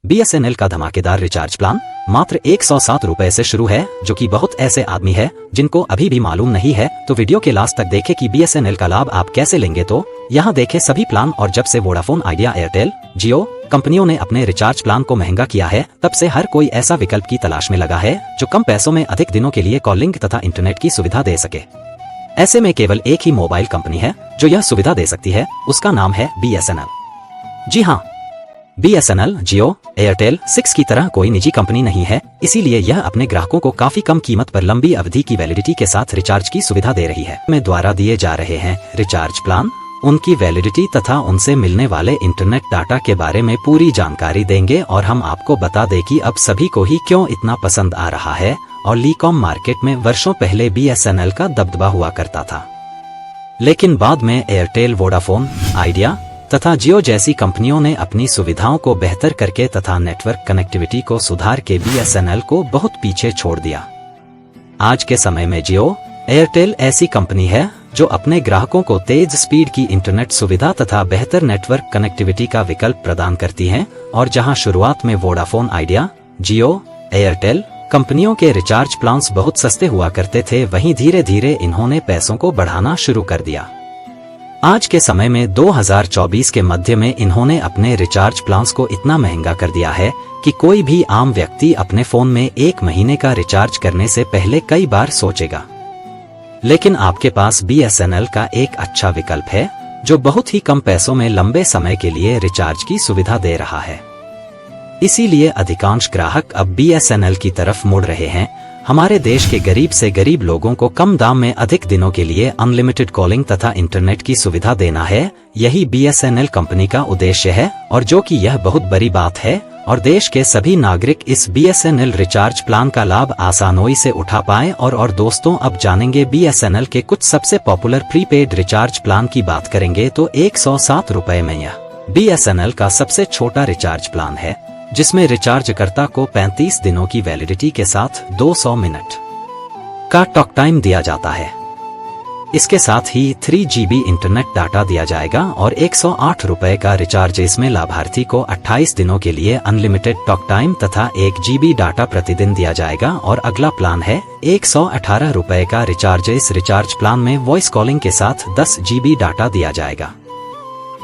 BSNL का धमाकेदार recharge plan मात्र 107 रुपए से शुरू है, जो कि बहुत ऐसे आदमी है जिनको अभी भी मालूम नहीं है, तो वीडियो के लास्ट तक देखें कि BSNL का लाभ आप कैसे लेंगे। तो यहाँ देखें सभी प्लान। और जब से वोडाफोन आइडिया, एयरटेल, जियो कंपनियों ने अपने रिचार्ज प्लान को महंगा किया है, तब से हर कोई ऐसा विकल्प की तलाश में लगा है जो कम पैसों में अधिक दिनों के लिए कॉलिंग तथा इंटरनेट की सुविधा दे सके। ऐसे में केवल एक ही मोबाइल कंपनी है जो यह सुविधा दे सकती है, उसका नाम है BSNL। जी हाँ, BSNL, जियो, एयरटेल, 6 की तरह कोई निजी कंपनी नहीं है, इसीलिए यह अपने ग्राहकों को काफी कम कीमत पर लंबी अवधि की वैलिडिटी के साथ रिचार्ज की सुविधा दे रही है। में द्वारा दिए जा रहे हैं रिचार्ज प्लान, उनकी वैलिडिटी तथा उनसे मिलने वाले इंटरनेट डाटा के बारे में पूरी जानकारी देंगे। और हम आपको बता दें कि अब सभी को ही क्यों इतना पसंद आ रहा है। और लीकॉम मार्केट में वर्षों पहले BSNL का दबदबा हुआ करता था, लेकिन बाद में एयरटेल, वोडाफोन आइडिया तथा जियो जैसी कंपनियों ने अपनी सुविधाओं को बेहतर करके तथा नेटवर्क कनेक्टिविटी को सुधार के BSNL को बहुत पीछे छोड़ दिया। आज के समय में जियो, एयरटेल ऐसी कंपनी है जो अपने ग्राहकों को तेज स्पीड की इंटरनेट सुविधा तथा बेहतर नेटवर्क कनेक्टिविटी का विकल्प प्रदान करती है। और जहां शुरुआत में वोडाफोन आइडिया, जियो, एयरटेल कंपनियों के रिचार्ज प्लान्स बहुत सस्ते हुआ करते थे, वहीं धीरे धीरे इन्होंने पैसों को बढ़ाना शुरू कर दिया। आज के समय में 2024 के मध्य में इन्होंने अपने रिचार्ज प्लान्स को इतना महंगा कर दिया है कि कोई भी आम व्यक्ति अपने फोन में 1 महीने का रिचार्ज करने से पहले कई बार सोचेगा। लेकिन आपके पास BSNL का एक अच्छा विकल्प है जो बहुत ही कम पैसों में लंबे समय के लिए रिचार्ज की सुविधा दे रहा है। इसीलिए अधिकांश ग्राहक अब BSNL की तरफ मुड़ रहे हैं। हमारे देश के गरीब से गरीब लोगों को कम दाम में अधिक दिनों के लिए अनलिमिटेड कॉलिंग तथा इंटरनेट की सुविधा देना है, यही BSNL कंपनी का उद्देश्य है। और जो कि यह बहुत बड़ी बात है और देश के सभी नागरिक इस BSNL रिचार्ज प्लान का लाभ आसानी से उठा पाएं। और दोस्तों, अब जानेंगे BSNL के कुछ सबसे पॉपुलर प्रीपेड रिचार्ज प्लान की बात करेंगे। तो 107 रुपए में यह BSNL का सबसे छोटा रिचार्ज प्लान है, जिसमें रिचार्जकर्ता को 35 दिनों की वैलिडिटी के साथ 200 मिनट का टॉक टाइम दिया जाता है। इसके साथ ही 3 GB इंटरनेट डाटा दिया जाएगा और 108 रुपए का रिचार्ज। इसमें लाभार्थी को 28 दिनों के लिए अनलिमिटेड टॉक टाइम तथा 1 GB डाटा प्रतिदिन दिया जाएगा। और अगला प्लान है 118 रुपए का रिचार्ज। इस रिचार्ज प्लान में वॉइस कॉलिंग के साथ 10 GB डाटा दिया जाएगा।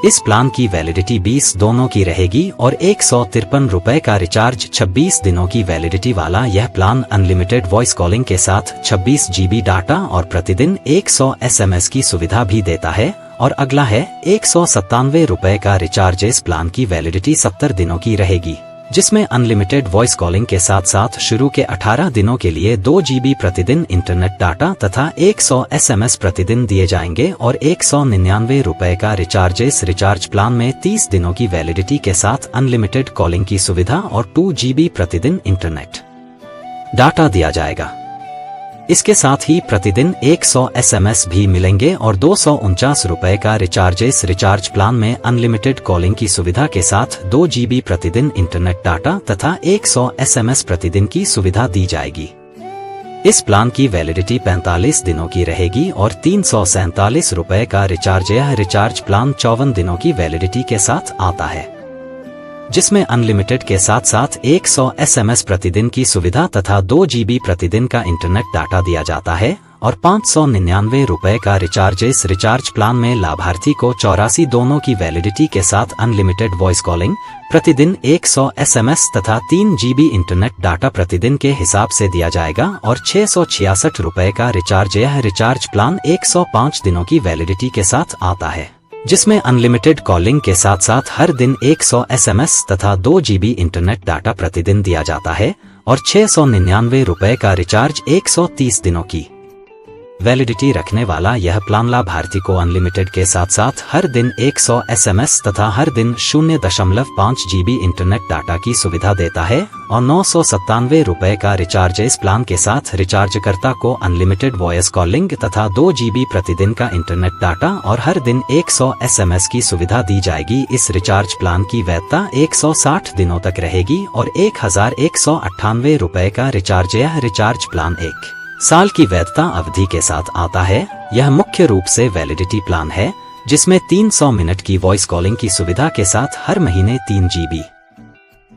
इस प्लान की वैलिडिटी 20 दोनों की रहेगी। और 153 रुपए का रिचार्ज 26 दिनों की वैलिडिटी वाला यह प्लान अनलिमिटेड वॉइस कॉलिंग के साथ 26 GB डाटा और प्रतिदिन 100 SMS की सुविधा भी देता है। और अगला है 197 रुपए का रिचार्ज। इस प्लान की वैलिडिटी 70 दिनों की रहेगी, जिसमें अनलिमिटेड वॉइस कॉलिंग के साथ साथ शुरू के 18 दिनों के लिए 2 GB प्रतिदिन इंटरनेट डाटा तथा 100 SMS प्रतिदिन दिए जाएंगे। और 199 रुपए का रिचार्ज। इस रिचार्ज प्लान में 30 दिनों की वैलिडिटी के साथ अनलिमिटेड कॉलिंग की सुविधा और 2 GB प्रतिदिन इंटरनेट डाटा दिया जाएगा। इसके साथ ही प्रतिदिन 100 SMS भी मिलेंगे। और 249 रुपए का रिचार्ज। इस रिचार्ज प्लान में अनलिमिटेड कॉलिंग की सुविधा के साथ 2 GB प्रतिदिन इंटरनेट डाटा तथा 100 SMS प्रतिदिन की सुविधा दी जाएगी। इस प्लान की वैलिडिटी 45 दिनों की रहेगी। और 347 रुपए का रिचार्ज। यह रिचार्ज प्लान 54 दिनों की वैलिडिटी के साथ आता है, जिसमें अनलिमिटेड के साथ साथ 100 SMS प्रतिदिन की सुविधा तथा 2 GB प्रतिदिन का इंटरनेट डाटा दिया जाता है। और 599 रुपए का रिचार्ज। इस रिचार्ज प्लान में लाभार्थी को 84 दोनों की वैलिडिटी के साथ अनलिमिटेड वॉइस कॉलिंग प्रतिदिन 100 SMS तथा 3 GB इंटरनेट डाटा प्रतिदिन के हिसाब से दिया जाएगा। और 666 रुपए का रिचार्ज। यह रिचार्ज प्लान 105 दिनों की वैलिडिटी के साथ आता है, जिसमें अनलिमिटेड कॉलिंग के साथ साथ हर दिन 100 SMS तथा 2 GB इंटरनेट डाटा प्रतिदिन दिया जाता है। और 699 रुपए का रिचार्ज 130 दिनों की वैलिडिटी रखने वाला यह प्लान लाभार्थी को अनलिमिटेड के साथ साथ हर दिन 100 SMS तथा हर दिन 0.5 GB इंटरनेट डाटा की सुविधा देता है। और 997 रुपए का रिचार्ज। इस प्लान के साथ रिचार्जकर्ता को अनलिमिटेड वॉइस कॉलिंग तथा 2 GB प्रतिदिन का इंटरनेट डाटा और हर दिन 100 SMS की सुविधा दी जाएगी। इस रिचार्ज प्लान की वैधता 160 दिनों तक रहेगी। और 1198 रुपए का रिचार्ज। यह रिचार्ज प्लान 1 साल की वैधता अवधि के साथ आता है। यह मुख्य रूप से वैलिडिटी प्लान है, जिसमें 300 मिनट की वॉइस कॉलिंग की सुविधा के साथ हर महीने 3 GB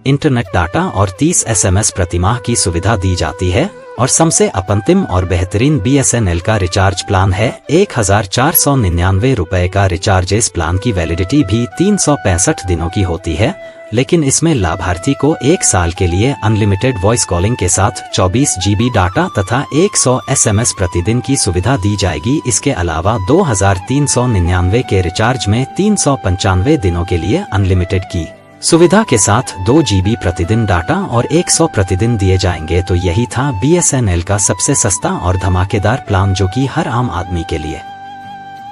इंटरनेट डाटा और 30 SMS प्रतिमाह की सुविधा दी जाती है और सबसे अपंतिम और बेहतरीन BSNL का रिचार्ज प्लान है 1499 रुपए का रिचार्ज। इस प्लान की वैलिडिटी भी 365 दिनों की होती है, लेकिन इसमें लाभार्थी को 1 साल के लिए अनलिमिटेड वॉइस कॉलिंग के साथ 24 GB डाटा तथा 100 SMS प्रतिदिन की सुविधा दी जाएगी। इसके अलावा 2399 के रिचार्ज में 395 दिनों के लिए अनलिमिटेड की सुविधा के साथ 2 GB प्रतिदिन डाटा और 100 प्रतिदिन दिए जाएंगे। तो यही था BSNL का सबसे सस्ता और धमाकेदार प्लान, जो कि हर आम आदमी के लिए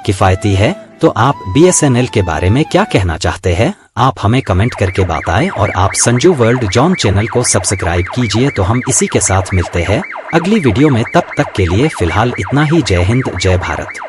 किफायती है। तो आप BSNL के बारे में क्या कहना चाहते हैं? आप हमें कमेंट करके बताएं और आप संजू वर्ल्ड जॉन चैनल को सब्सक्राइब कीजिए। तो हम इसी के साथ मिलते हैं अगली वीडियो में, तब तक के लिए फिलहाल इतना ही। जय हिंद, जय भारत।